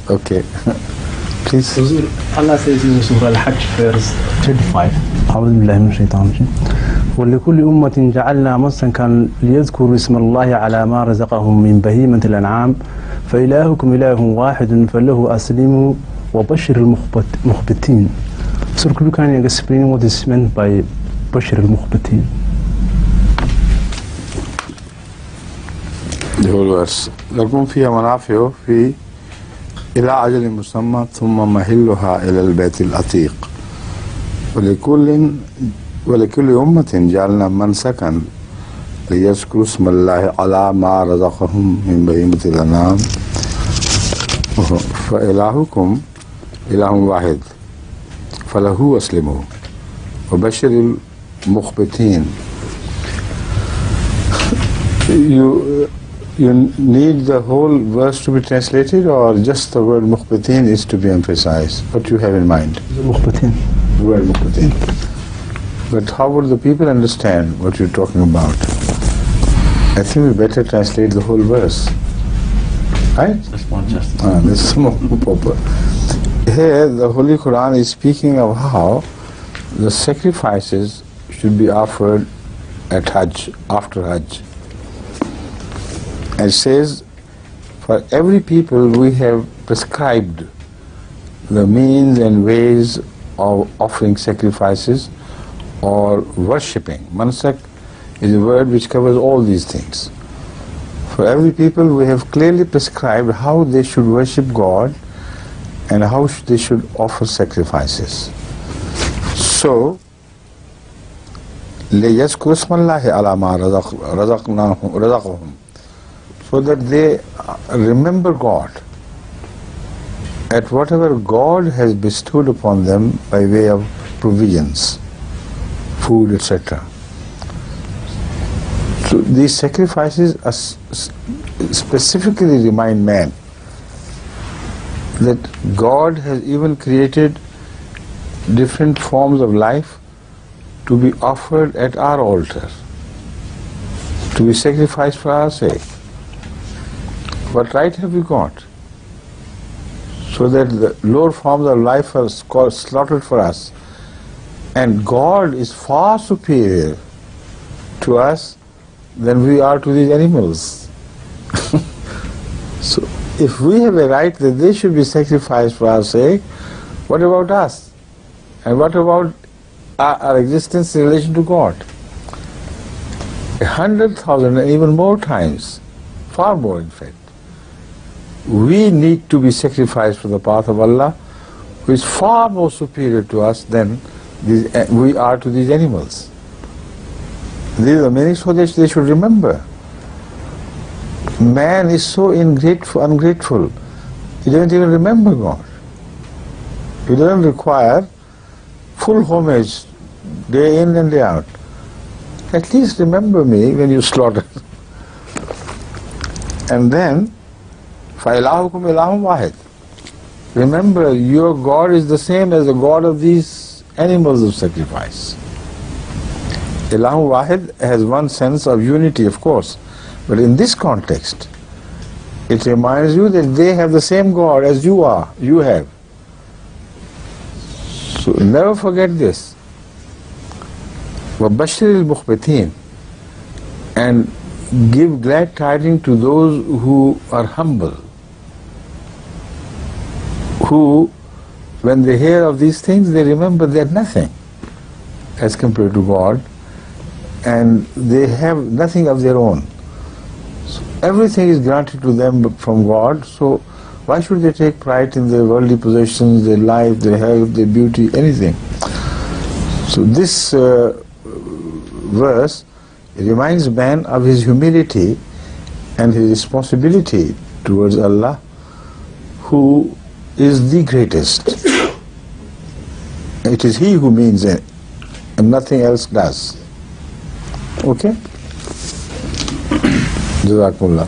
Okay. Please. Allah says in Surah Al-Hajj verse 25. أعوذ بالله من الشيطان الرجيم. ولكل أمة جعلنا منسكا ليذكروا اسم الله على ما رزقهم من بهيمة الأنعام فإلهكم إله واحد فله أسلموا وبشر المخبتين. So could you kindly explain what is meant by بشر المخبتين? The whole verse. لكم فيها منافع في إلى أجل مسمى ثم محلها إلى البيت العتيق ولكل أمة جعلنا منسكا ليذكروا اسم الله على ما رزقهم من بهيمة الأنعام فإلهكم إله واحد فله أسلموا وبشر المخبتين. You need the whole verse to be translated, or just the word mukhbitin is to be emphasized? What you have in mind? Mukhbitin. The word mukhbitin. But how would the people understand what you're talking about? I think we better translate the whole verse. Right? That's more just. That's more proper. Here the Holy Quran is speaking of how the sacrifices should be offered at Hajj, after Hajj. And it says, for every people we have prescribed the means and ways of offering sacrifices or worshipping. Mansak is a word which covers all these things. For every people we have clearly prescribed how they should worship God and how they should offer sacrifices. So, لِيَذْكُرُوا اسْمَ اللَّهِ عَلَى مَا رَزَقَهُمْ, so that they remember God at whatever God has bestowed upon them by way of provisions, food, etc. So these sacrifices are specifically remind man that God has even created different forms of life to be offered at our altar, to be sacrificed for our sake. What right have we got? So that the lower forms of life are slaughtered for us, and God is far superior to us than we are to these animals. So if we have a right that they should be sacrificed for our sake, what about us? And what about our existence in relation to God? 100,000 and even more times, far more in fact. We need to be sacrificed for the path of Allah, who is far more superior to us than we are to these animals. These are many, so that they should remember. Man is so ungrateful. He doesn't even remember God. He doesn't require full homage day in and day out. At least remember me when you slaughter. And then, فَإِلَهُكُمْ إِلَهٌ وَاحِدٌ. Remember, your God is the same as the God of these animals of sacrifice. Ilahun Wahid has one sense of unity, of course, but in this context, it reminds you that they have the same God as you have. So never forget this. وَبَشِّرِ الْمُخْبِتِينَ, and give glad tidings to those who are humble, who, when they hear of these things, they remember they are nothing as compared to God, and they have nothing of their own. So everything is granted to them from God, so why should they take pride in their worldly possessions, their life, their health, their beauty, anything? So this verse reminds man of his humility and his responsibility towards Allah, who is the greatest. It is He who means it, and nothing else does. Okay? Jazakumullah.